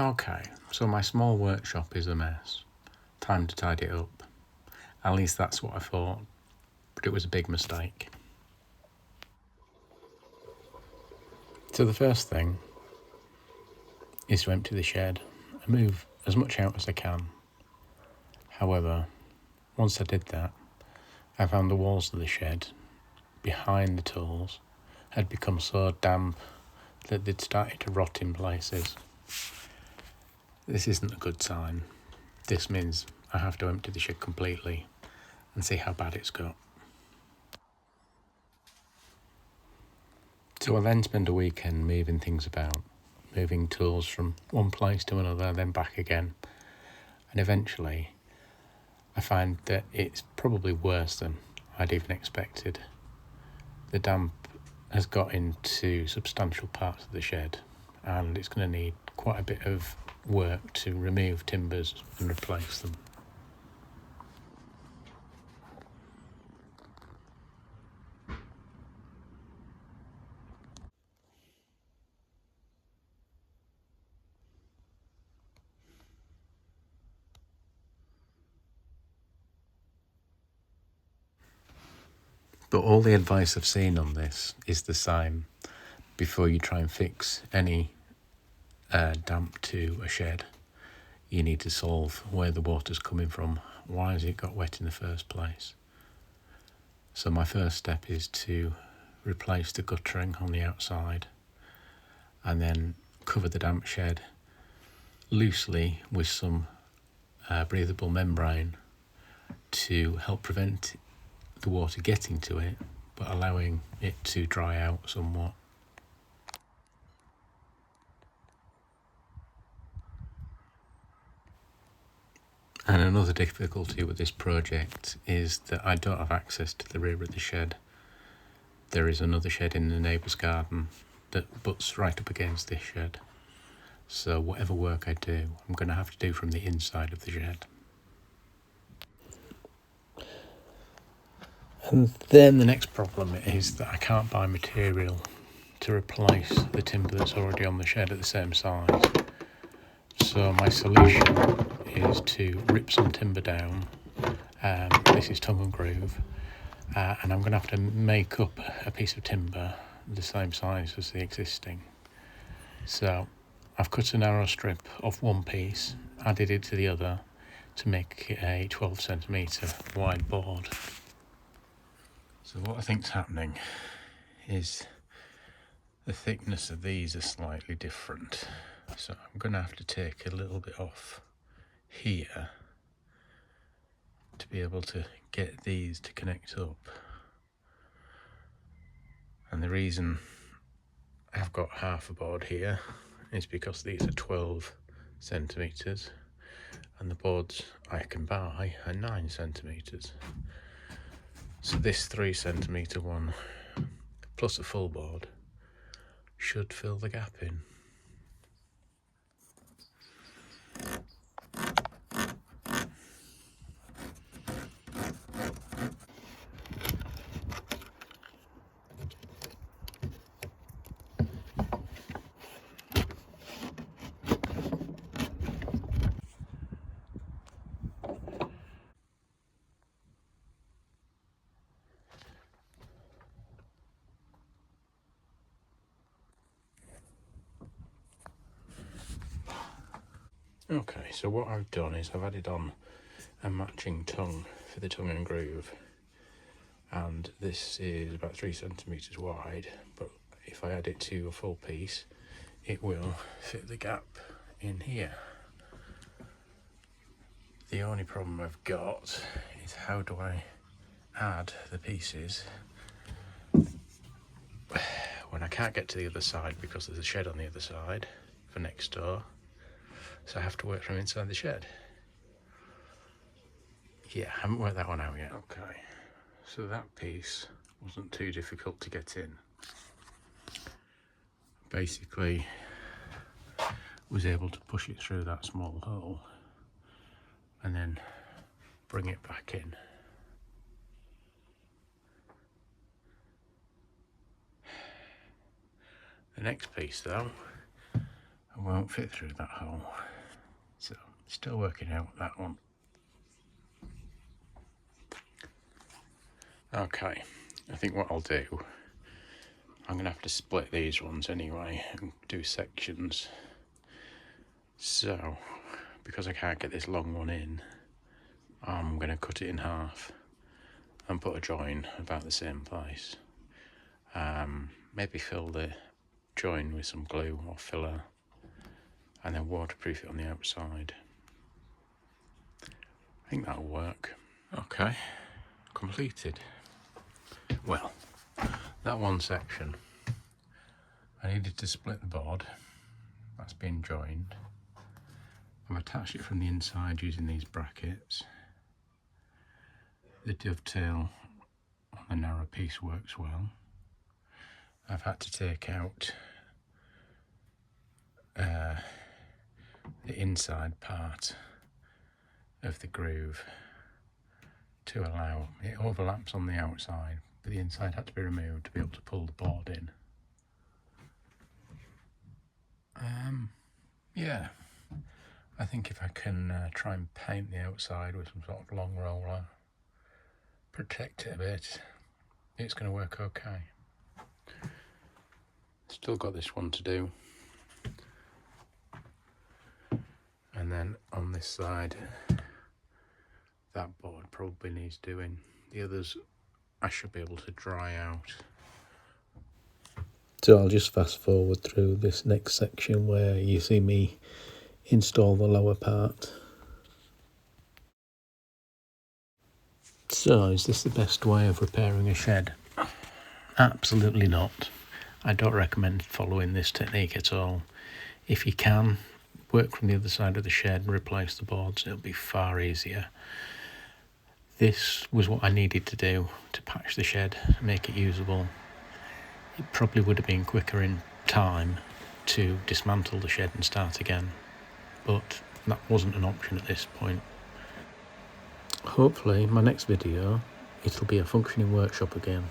Okay, so my small workshop is a mess. Time to tidy it up. At least that's what I thought, but it was a big mistake. So the first thing is to empty the shed and move as much out as I can. However, once I did that, I found the walls of the shed behind the tools had become so damp that they'd started to rot in places. This isn't a good sign. This means I have to empty the shed completely and see how bad it's got. So I then spend a weekend moving things about, moving tools from one place to another, then back again. And eventually, I find that it's probably worse than I'd even expected. The damp has got into substantial parts of the shed, and it's going to need quite a bit of work to remove timbers and replace them. But all the advice I've seen on this is the same. Before you try and fix any damp to a shed, you need to solve where the water's coming from. Why has it got wet in the first place? So my first step is to replace the guttering on the outside and then cover the damp shed loosely with some breathable membrane to help prevent the water getting to it, but allowing it to dry out somewhat. And another difficulty with this project is that I don't have access to the rear of the shed. There is another shed in the neighbour's garden that butts right up against this shed. So whatever work I do, I'm going to have to do from the inside of the shed. And then the next problem is that I can't buy material to replace the timber that's already on the shed at the same size. So my solution is to rip some timber down. This is tongue and groove. And I'm going to have to make up a piece of timber the same size as the existing. So I've cut a narrow strip of one piece, added it to the other to make it a 12 centimetre wide board. So what I think's happening is the thickness of these are slightly different. So I'm going to have to take a little bit off here to be able to get these to connect up. And the reason I've got half a board here is because these are 12 centimetres and the boards I can buy are 9 centimetres. So this 3 centimetre one plus a full board should fill the gap in. Okay, so what I've done is I've added on a matching tongue for the tongue and groove, and this is about 3 centimetres wide, but if I add it to a full piece it will fit the gap in here. The only problem I've got is how do I add the pieces when I can't get to the other side because there's a shed on the other side for next door, so I have to work from inside the shed. Yeah, I haven't worked that one out yet. Okay, so that piece wasn't too difficult to get in. Basically was able to push it through that small hole and then bring it back in. The next piece though, I won't fit through that hole. So, still working out that one. Okay, I think what I'll do, I'm going to have to split these ones anyway and do sections. So, because I can't get this long one in, I'm going to cut it in half and put a join about the same place. Maybe fill the join with some glue or filler and then waterproof it on the outside. I think that'll work. Okay, completed. Well, that one section, I needed to split the board. That's been joined. I've attached it from the inside using these brackets. The dovetail on the narrow piece works well. I've had to take out the inside part of the groove to allow it overlaps on the outside, but the inside had to be removed to be able to pull the board in. Yeah, I think if I can try and paint the outside with some sort of long roller, protect it a bit, it's going to work okay. Still got this one to do. And then on this side, that board probably needs doing. The others I should be able to dry out. So I'll just fast forward through this next section where you see me install the lower part. So is this the best way of repairing a shed? Absolutely not. I don't recommend following this technique at all. If you can, work from the other side of the shed and replace the boards. It'll be far easier. This was what I needed to do to patch the shed, make it usable. It probably would have been quicker in time to dismantle the shed and start again, but that wasn't an option at this point. Hopefully my next video, it'll be a functioning workshop again.